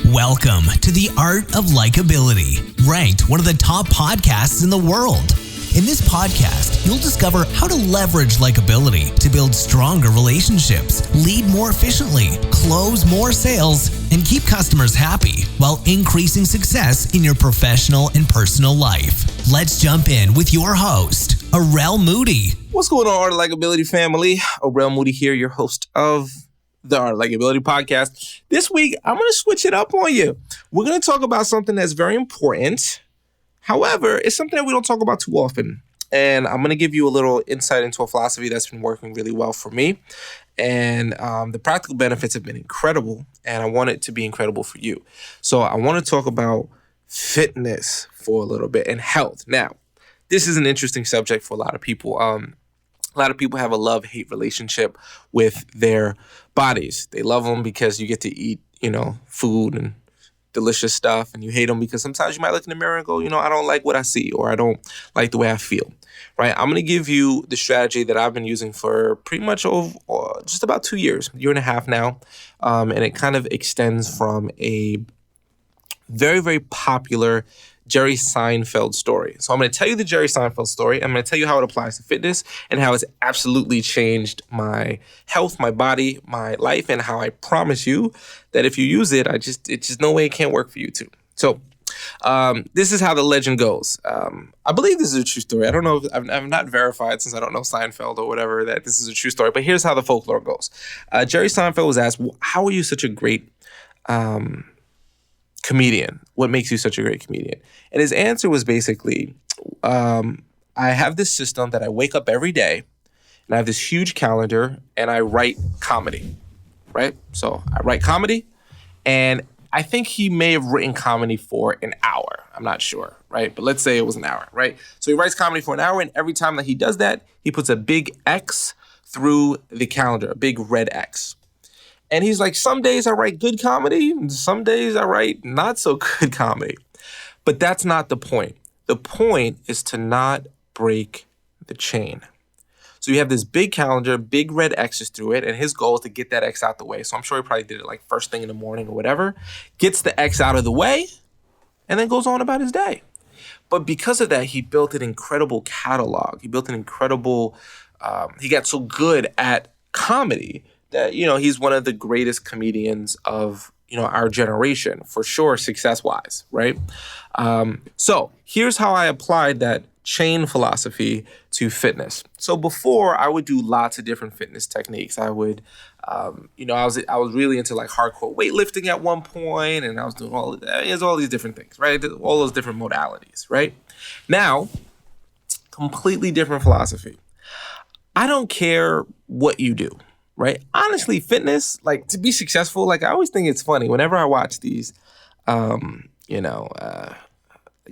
Welcome to The Art of Likeability, ranked one of the top podcasts in the world. In this podcast, you'll discover how to leverage likability to build stronger relationships, lead more efficiently, close more sales, and keep customers happy while increasing success in your professional and personal life. Let's jump in with your host, Arel Moody. What's going on, Art of Likeability family? Arel Moody here, your host of the Art of Likeability podcast. This week, I'm going to switch it up on you. We're going to talk about something that's very important. However, it's something that we don't talk about too often. And I'm going to give you a little insight into a philosophy that's been working really well for me. And the practical benefits have been incredible. And I want it to be incredible for you. So I want to talk about fitness for a little bit and health. Now, this is an interesting subject for a lot of people. A lot of people have a love-hate relationship with their bodies. They love them because you get to eat, food and delicious stuff, and you hate them because sometimes you might look in the mirror and go, I don't like what I see, or I don't like the way I feel, right? I'm going to give you the strategy that I've been using for pretty much just about 2 years, year and a half now, and it kind of extends from a very, very popular Jerry Seinfeld story. So I'm going to tell you the Jerry Seinfeld story. I'm going to tell you how it applies to fitness and how it's absolutely changed my health, my body, my life, and how I promise you that if you use it, it's just no way it can't work for you too. So this is how the legend goes. I believe this is a true story. I don't know if I've not verified, since I don't know Seinfeld or whatever, that this is a true story, but here's how the folklore goes. Jerry Seinfeld was asked, how are you such a great comedian? What makes you such a great comedian? And his answer was basically, I have this system that I wake up every day and I have this huge calendar and I write comedy, right? So I write comedy, and I think he may have written comedy for an hour. I'm not sure, right? But let's say it was an hour, right? So he writes comedy for an hour, and every time that he does that, he puts a big X through the calendar, a big red X. And he's like, some days I write good comedy, and some days I write not so good comedy. But that's not the point. The point is to not break the chain. So you have this big calendar, big red X's through it, and his goal is to get that X out the way. So I'm sure he probably did it like first thing in the morning or whatever, gets the X out of the way, and then goes on about his day. But because of that, he built an incredible catalog. He built an incredible, he got so good at comedy that, he's one of the greatest comedians of, our generation, for sure, success-wise, right? So here's how I applied that chain philosophy to fitness. So before, I would do lots of different fitness techniques. I would, I was really into like hardcore weightlifting at one point, and I was doing all these different things, right? All those different modalities, right? Now, completely different philosophy. I don't care what you do. Right? Honestly, fitness, like to be successful, I always think it's funny whenever I watch these,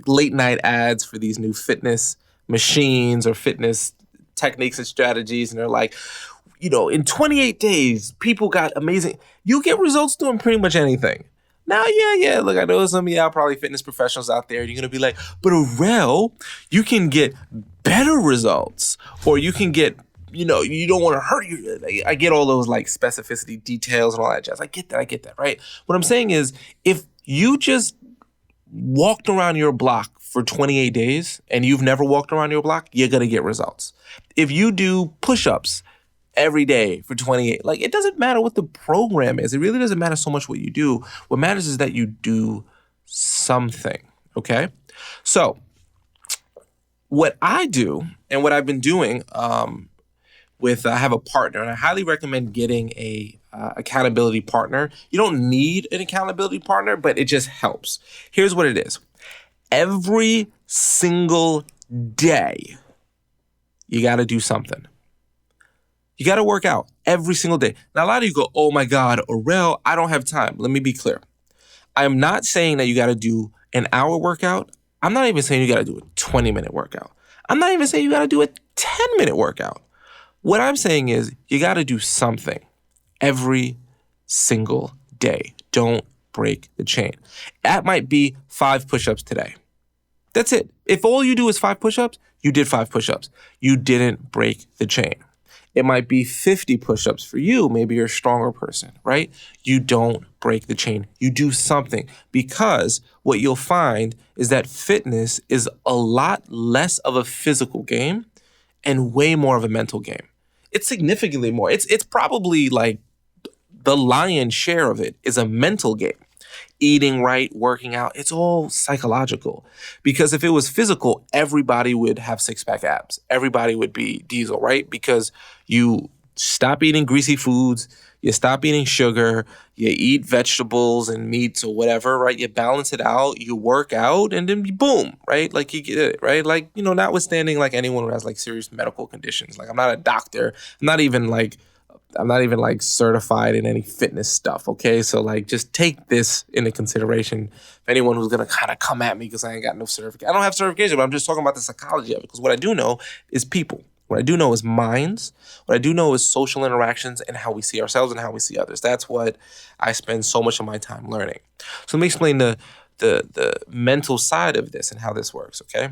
late night ads for these new fitness machines or fitness techniques and strategies. And they're like, in 28 days, people got amazing. You get results doing pretty much anything. Now, yeah. Look, I know some of y'all probably fitness professionals out there. You're going to be like, but Arel, you can get better results, or you can get, you don't want to hurt you. I get all those specificity details and all that jazz. I get that, right? What I'm saying is, if you just walked around your block for 28 days and you've never walked around your block, you're going to get results. If you do push-ups every day for 28, it doesn't matter what the program is. It really doesn't matter so much what you do. What matters is that you do something, okay? So what I do and what I've been doing, I have a partner, and I highly recommend getting a accountability partner. You don't need an accountability partner, but it just helps. Here's what it is. Every single day, you got to do something. You got to work out every single day. Now, a lot of you go, oh my God, Arel, I don't have time. Let me be clear. I am not saying that you got to do an hour workout. I'm not even saying you got to do a 20-minute workout. I'm not even saying you got to do a 10-minute workout. What I'm saying is you got to do something every single day. Don't break the chain. That might be 5 push-ups today. That's it. If all you do is 5 push-ups, you did 5 push-ups. You didn't break the chain. It might be 50 push-ups for you. Maybe you're a stronger person, right? You don't break the chain. You do something, because what you'll find is that fitness is a lot less of a physical game and way more of a mental game. It's significantly more. It's probably like the lion's share of it is a mental game. Eating right, working out, it's all psychological. Because if it was physical, everybody would have six-pack abs. Everybody would be Diesel, right? Because you stop eating greasy foods, you stop eating sugar, you eat vegetables and meats or whatever, right? You balance it out, you work out, and then boom, right? Like you get it, right? Like, notwithstanding like anyone who has like serious medical conditions. Like I'm not a doctor. I'm not even like certified in any fitness stuff, okay? So like just take this into consideration. If anyone who's gonna kind of come at me because I ain't got no certification. I don't have certification, but I'm just talking about the psychology of it, because what I do know is people. What I do know is minds. What I do know is social interactions and how we see ourselves and how we see others. That's what I spend so much of my time learning. So let me explain the mental side of this and how this works, okay?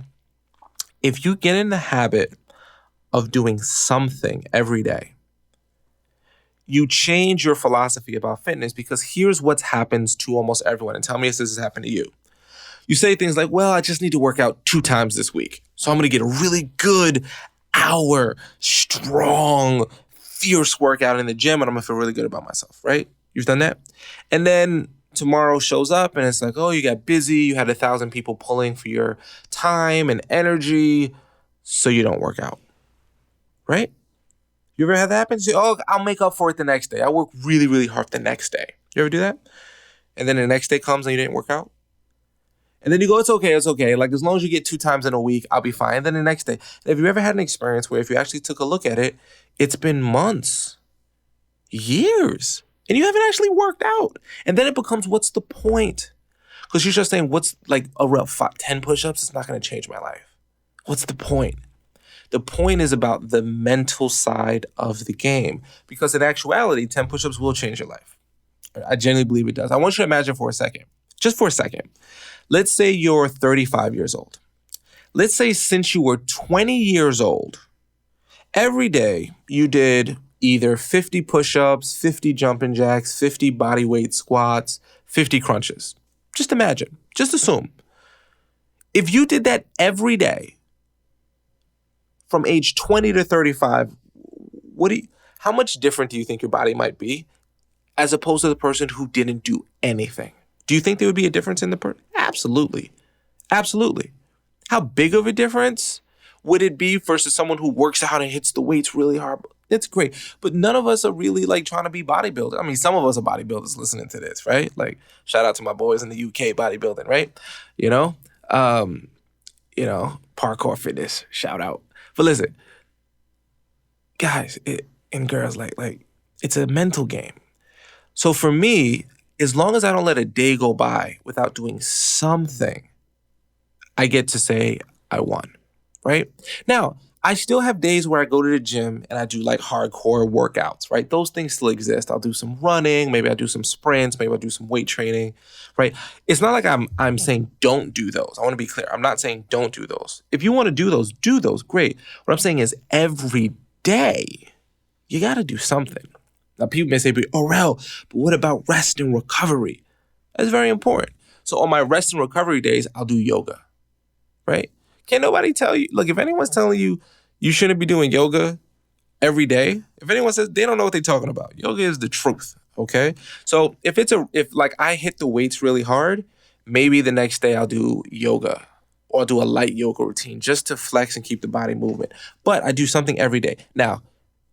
If you get in the habit of doing something every day, you change your philosophy about fitness, because here's what happens to almost everyone. And tell me if this has happened to you. You say things like, well, I just need to work out 2 times this week. So I'm going to get a really good hour, strong, fierce workout in the gym, and I'm going to feel really good about myself, right? You've done that. And then tomorrow shows up and it's like, oh, you got busy. You had 1,000 people pulling for your time and energy. So you don't work out, right? You ever had that happen? You say, oh, I'll make up for it the next day. I work really, really hard the next day. You ever do that? And then the next day comes and you didn't work out? And then you go, it's okay. Like as long as you get 2 times in a week, I'll be fine. And then the next day. Have you ever had an experience where if you actually took a look at it, it's been months, years, and you haven't actually worked out? And then it becomes, what's the point? Because you're just saying, what's like a rough 10 push-ups? It's not going to change my life. What's the point? The point is about the mental side of the game, because in actuality, 10 push-ups will change your life. I genuinely believe it does. I want you to imagine for a second, just for a second. Let's say you're 35 years old. Let's say since you were 20 years old, every day you did either 50 push-ups, 50 jumping jacks, 50 body weight squats, 50 crunches. Just imagine, just assume. If you did that every day, from age 20 to 35, how much different do you think your body might be as opposed to the person who didn't do anything? Do you think there would be a difference in the person? Absolutely. Absolutely. How big of a difference would it be versus someone who works out and hits the weights really hard? It's great. But none of us are really like trying to be bodybuilders. I mean, some of us are bodybuilders listening to this, right? Like shout out to my boys in the UK bodybuilding, right? Parkour fitness, shout out. But listen, guys and girls, like it's a mental game. So for me, as long as I don't let a day go by without doing something, I get to say I won, right? Now, I still have days where I go to the gym and I do like hardcore workouts, right? Those things still exist. I'll do some running, maybe I'll do some sprints, maybe I'll do some weight training, right? It's not like I'm saying don't do those. I want to be clear. I'm not saying don't do those. If you want to do those, great. What I'm saying is every day, you got to do something. Now, people may say, Aurel, but what about rest and recovery? That's very important. So on my rest and recovery days, I'll do yoga, right? Can't nobody tell you, look, if anyone's telling you you shouldn't be doing yoga every day, if anyone says, they don't know what they're talking about. Yoga is the truth, okay? So if I hit the weights really hard, maybe the next day I'll do yoga or I'll do a light yoga routine just to flex and keep the body movement. But I do something every day. Now,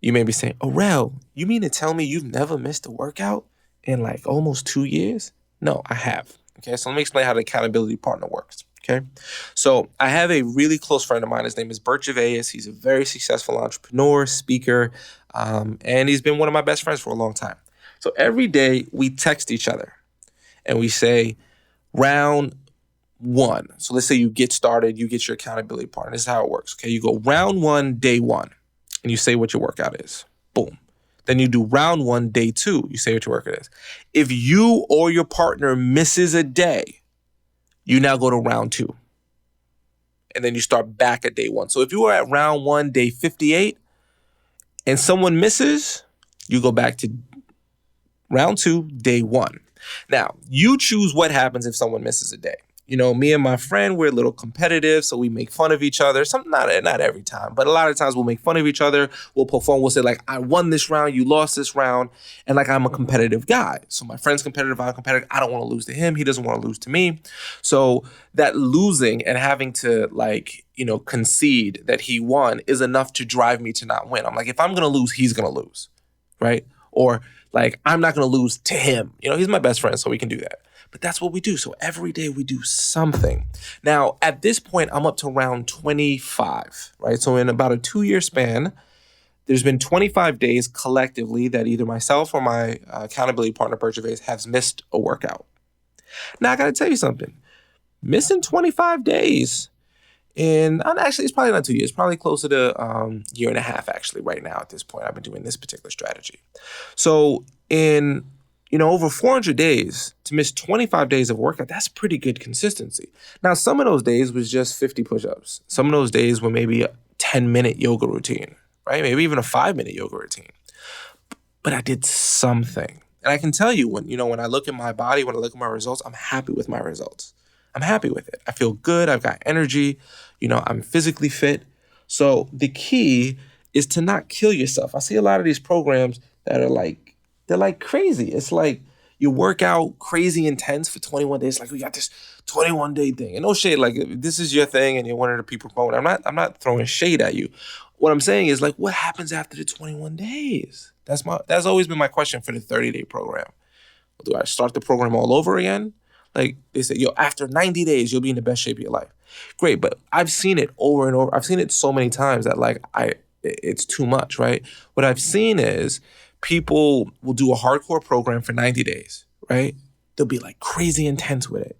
you may be saying, Aurel, you mean to tell me you've never missed a workout in like almost 2 years? No, I have. Okay, so let me explain how the accountability partner works. Okay, so I have a really close friend of mine. His name is Bert Gervais. He's a very successful entrepreneur, speaker, and he's been one of my best friends for a long time. So every day we text each other and we say round 1. So let's say you get started, you get your accountability partner. This is how it works. Okay, you go round 1, day 1, and you say what your workout is. Boom. Then you do round 1, day 2. You say what your workout is. If you or your partner misses a day, you now go to round 2. And then you start back at day 1. So if you were at round 1, day 58, and someone misses, you go back to round 2, day 1. Now, you choose what happens if someone misses a day. You know, me and my friend, we're a little competitive, so we make fun of each other. Not every time, but a lot of times we'll make fun of each other. We'll perform. We'll say, like, I won this round, you lost this round. And, like, I'm a competitive guy. So my friend's competitive, I'm competitive. I don't want to lose to him. He doesn't want to lose to me. So that losing and having to, like, you know, concede that he won is enough to drive me to not win. I'm like, if I'm going to lose, he's going to lose, right? Or, like, I'm not going to lose to him. You know, he's my best friend, so we can do that. But that's what we do. So every day we do something. Now, at this point, I'm up to round 25, right? So in about a 2-year span, there's been 25 days collectively that either myself or my accountability partner, Bert Gervais, has missed a workout. Now, I got to tell you something. Missing 25 days actually, it's probably not 2 years, probably closer to year and a half, actually, right now at this point. I've been doing this particular strategy. So in over 400 days, to miss 25 days of workout, that's pretty good consistency. Now, some of those days was just 50 push-ups. Some of those days were maybe a 10-minute yoga routine, right? Maybe even a 5-minute yoga routine. But I did something. And I can tell you, when I look at my body, when I look at my results, I'm happy with my results. I'm happy with it. I feel good. I've got energy. I'm physically fit. So the key is to not kill yourself. I see a lot of these programs that are they're like crazy. It's like you work out crazy intense for 21 days. Like, we got this 21-day thing. And no shade, like, this is your thing and you're one of the people promoting. I'm not throwing shade at you. What I'm saying is, like, what happens after the 21 days? That's always been my question for the 30-day program. Do I start the program all over again? Like, they say, after 90 days, you'll be in the best shape of your life. Great, but I've seen it over and over. I've seen it so many times that, like, it's too much, right? What I've seen is people will do a hardcore program for 90 days, right? They'll be, like, crazy intense with it.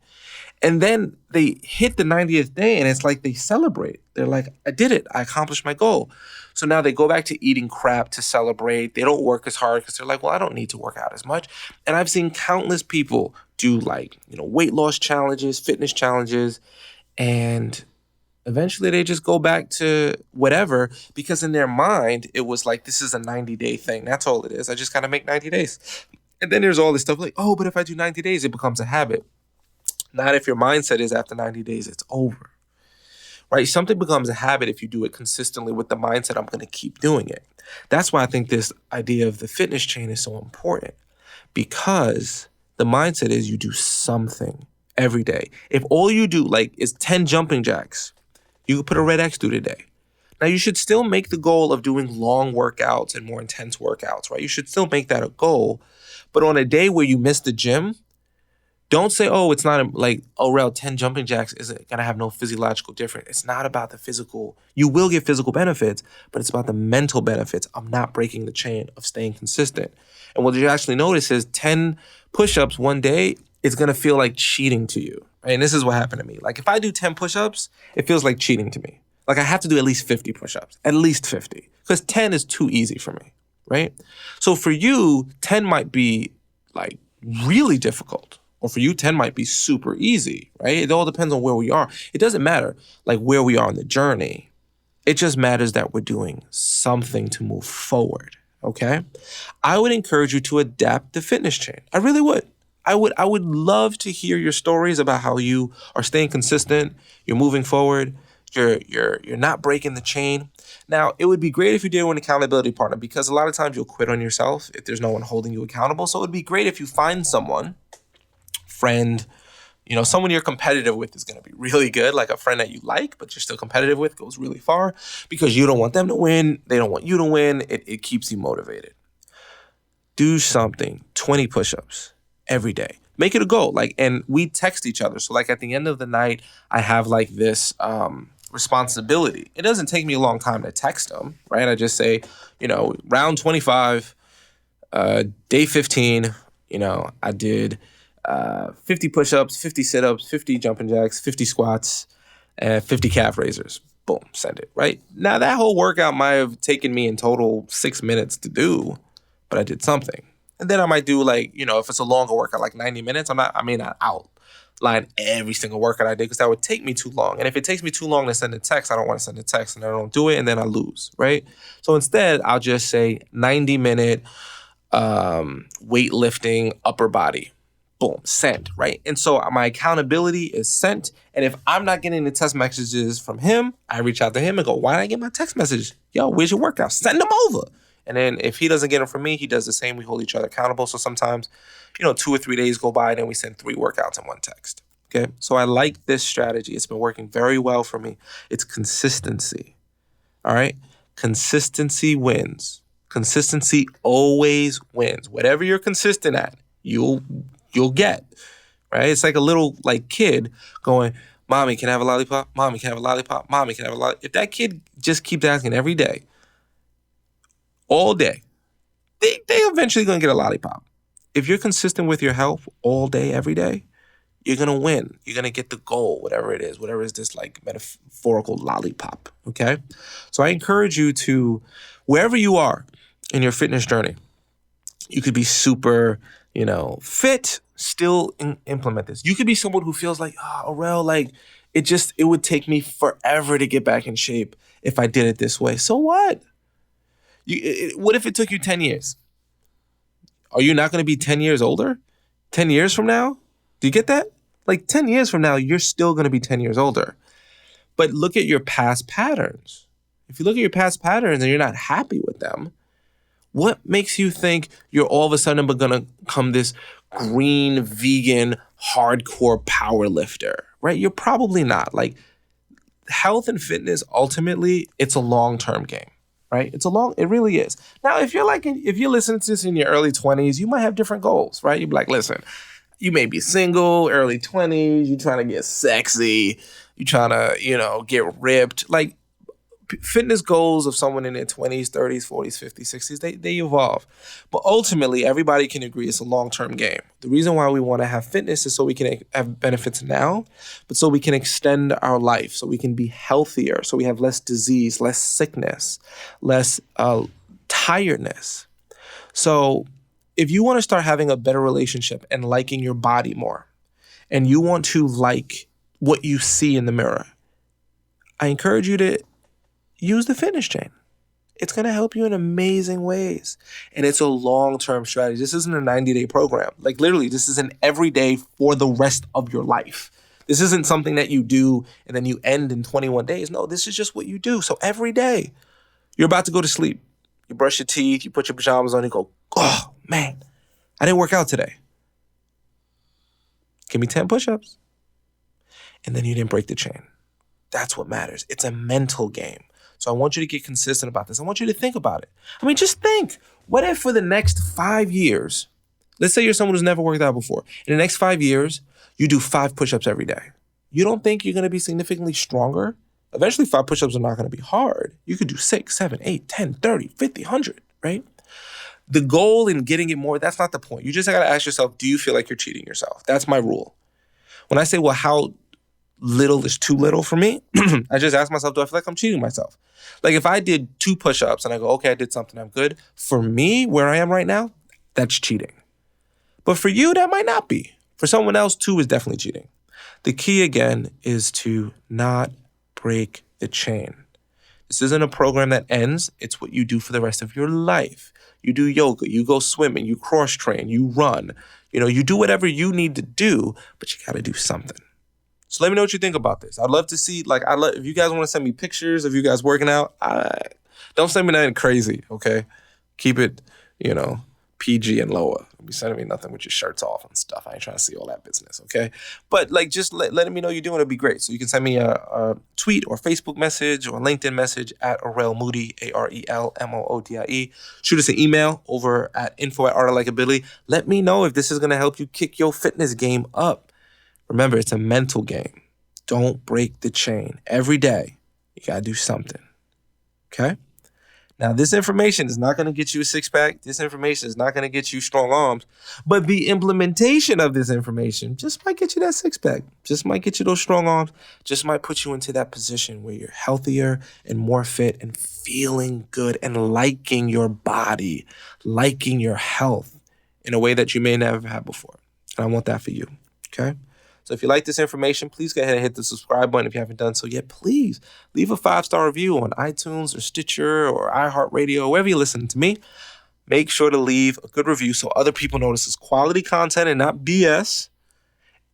And then they hit the 90th day and it's like they celebrate. They're like, I did it. I accomplished my goal. So now they go back to eating crap to celebrate. They don't work as hard because they're like, well, I don't need to work out as much. And I've seen countless people do, like, weight loss challenges, fitness challenges, and eventually they just go back to whatever, because in their mind, it was like, this is a 90-day thing. That's all it is. I just got to make 90 days. And then there's all this stuff like, oh, but if I do 90 days, it becomes a habit. Not if your mindset is after 90 days, it's over, right? Something becomes a habit if you do it consistently with the mindset, I'm going to keep doing it. That's why I think this idea of the fitness chain is so important, because the mindset is you do something every day. If all you do, like, is 10 jumping jacks, you could put a red X through the day. Now, you should still make the goal of doing long workouts and more intense workouts, right? You should still make that a goal. But on a day where you miss the gym, don't say, oh, it's not like, oh, Rel, 10 jumping jacks isn't going to have no physiological difference. It's not about the physical. You will get physical benefits, but it's about the mental benefits of not breaking the chain, of staying consistent. And what you actually notice is 10 push-ups one day, it's going to feel like cheating to you. Right? And this is what happened to me. Like, if I do 10 push-ups, it feels like cheating to me. Like, I have to do at least 50 push-ups, at least 50, because 10 is too easy for me, right? So for you, 10 might be, like, really difficult. Or for you, 10 might be super easy, right? It all depends on where we are. It doesn't matter, like, where we are on the journey. It just matters that we're doing something to move forward, okay? I would encourage you to adapt the fitness chain. I really would. I would love to hear your stories about how you are staying consistent, you're moving forward, you're not breaking the chain. Now, it would be great if you did with an accountability partner, because a lot of times you'll quit on yourself if there's no one holding you accountable. So it would be great if you find someone, friend, someone you're competitive with is going to be really good, like a friend that you like, but you're still competitive with, goes really far, because you don't want them to win. They don't want you to win. It keeps you motivated. Do something, 20 push-ups every day. Make it a goal. And we text each other. So, at the end of the night, I have, this responsibility. It doesn't take me a long time to text them, right? I just say, round 25, day 15, I did 50 push-ups, 50 sit-ups, 50 jumping jacks, 50 squats, and 50 calf raisers. Boom, send it, right? Now, that whole workout might have taken me in total 6 minutes to do, but I did something. And then I might do if it's a longer workout, like 90 minutes, I may not out outline every single workout I did because that would take me too long. And if it takes me too long to send a text, I don't want to send a text and I don't do it and then I lose, right? So instead, I'll just say 90-minute weightlifting upper body. Boom, send, right? And so my accountability is sent. And if I'm not getting the text messages from him, I reach out to him and go, why didn't I get my text message? Yo, where's your workout? Send them over. And then if he doesn't get them from me, he does the same. We hold each other accountable. So sometimes, 2 or 3 days go by and then we send 3 workouts in one text. Okay. So I like this strategy. It's been working very well for me. It's consistency. All right. Consistency wins. Consistency always wins. Whatever you're consistent at, you'll get, right? It's like a little kid going, mommy, can I have a lollipop? Mommy, can I have a lollipop? Mommy, can I have a lollipop? If that kid just keeps asking every day, all day, they eventually going to get a lollipop. If you're consistent with your health all day, every day, you're going to win. You're going to get the goal, whatever is this metaphorical lollipop, okay? So I encourage you to, wherever you are in your fitness journey, you could be super, fit, still implement this. You could be someone who feels like, Aurel, it would take me forever to get back in shape if I did it this way. So what? What if it took you 10 years? Are you not going to be 10 years older? 10 years from now? Do you get that? 10 years from now, you're still going to be 10 years older. But look at your past patterns. If you look at your past patterns and you're not happy with them, what makes you think you're all of a sudden going to become this green, vegan, hardcore power lifter, right? You're probably not. Health and fitness, ultimately, it's a long-term game, right? It really is. Now, if you're listening to this in your early 20s, you might have different goals, right? You'd be like, listen, you may be single, early 20s, you're trying to get sexy, you're trying to, get ripped. Fitness goals of someone in their 20s, 30s, 40s, 50s, 60s, they evolve. But ultimately, everybody can agree it's a long-term game. The reason why we want to have fitness is so we can have benefits now, but so we can extend our life, so we can be healthier, so we have less disease, less sickness, less tiredness. So if you want to start having a better relationship and liking your body more, and you want to like what you see in the mirror, I encourage you to use the fitness chain. It's going to help you in amazing ways. And it's a long-term strategy. This isn't a 90-day program. Literally, this is an everyday for the rest of your life. This isn't something that you do and then you end in 21 days. No, this is just what you do. So every day, you're about to go to sleep. You brush your teeth, you put your pajamas on, you go, oh, man, I didn't work out today. Give me 10 push-ups. And then you didn't break the chain. That's what matters. It's a mental game. So I want you to get consistent about this. I want you to think about it. Just think. What if for the next 5 years, let's say you're someone who's never worked out before. In the next 5 years, you do 5 push-ups every day. You don't think you're going to be significantly stronger? Eventually, 5 push-ups are not going to be hard. You could do 6, 7, 8, 10, 30, 50, 100, right? The goal in getting it more, that's not the point. You just got to ask yourself, do you feel like you're cheating yourself? That's my rule. When I say, well, how little is too little for me, I just ask myself, do I feel like I'm cheating myself? If I did 2 push-ups and I go, okay, I did something, I'm good. For me, where I am right now, that's cheating. But for you, that might not be. For someone else, 2 is definitely cheating. The key, again, is to not break the chain. This isn't a program that ends. It's what you do for the rest of your life. You do yoga, you go swimming, you cross-train, you run. You do whatever you need to do, but you got to do something. So let me know what you think about this. I'd love to see, if you guys want to send me pictures of you guys working out, don't send me nothing crazy, okay? Keep it, PG and lower. Don't be sending me nothing with your shirts off and stuff. I ain't trying to see all that business, okay? But just letting me know you're doing it would be great. So you can send me a tweet or Facebook message or LinkedIn message at Aurel Moodie, ARELMOODIE. Shoot us an email over at info@artoflikeability. Let me know if this is going to help you kick your fitness game up. Remember, it's a mental game. Don't break the chain. Every day, you got to do something. Okay? Now, this information is not going to get you a six-pack. This information is not going to get you strong arms. But the implementation of this information just might get you that six-pack. Just might get you those strong arms. Just might put you into that position where you're healthier and more fit and feeling good and liking your body, liking your health in a way that you may never have before. And I want that for you. Okay? So if you like this information, please go ahead and hit the subscribe button if you haven't done so yet. Please leave a 5-star review on iTunes or Stitcher or iHeartRadio, wherever you listen to me. Make sure to leave a good review so other people notice it's quality content and not BS.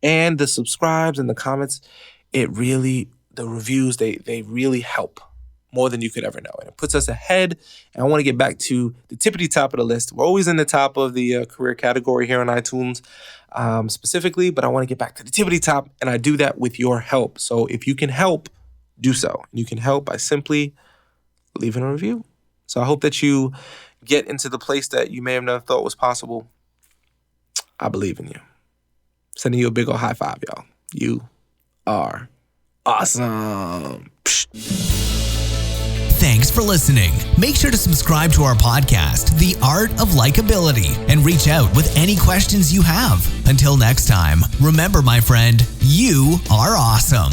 And the subscribes and the comments, the reviews, they really help more than you could ever know. And it puts us ahead. And I want to get back to the tippity top of the list. We're always in the top of the career category here on iTunes specifically, but I want to get back to the tippity top. And I do that with your help. So if you can help, do so. You can help by simply leaving a review. So I hope that you get into the place that you may have never thought was possible. I believe in you. Sending you a big old high five, y'all. You are awesome. Thanks for listening. Make sure to subscribe to our podcast, The Art of Likeability, and reach out with any questions you have. Until next time, remember, my friend, you are awesome.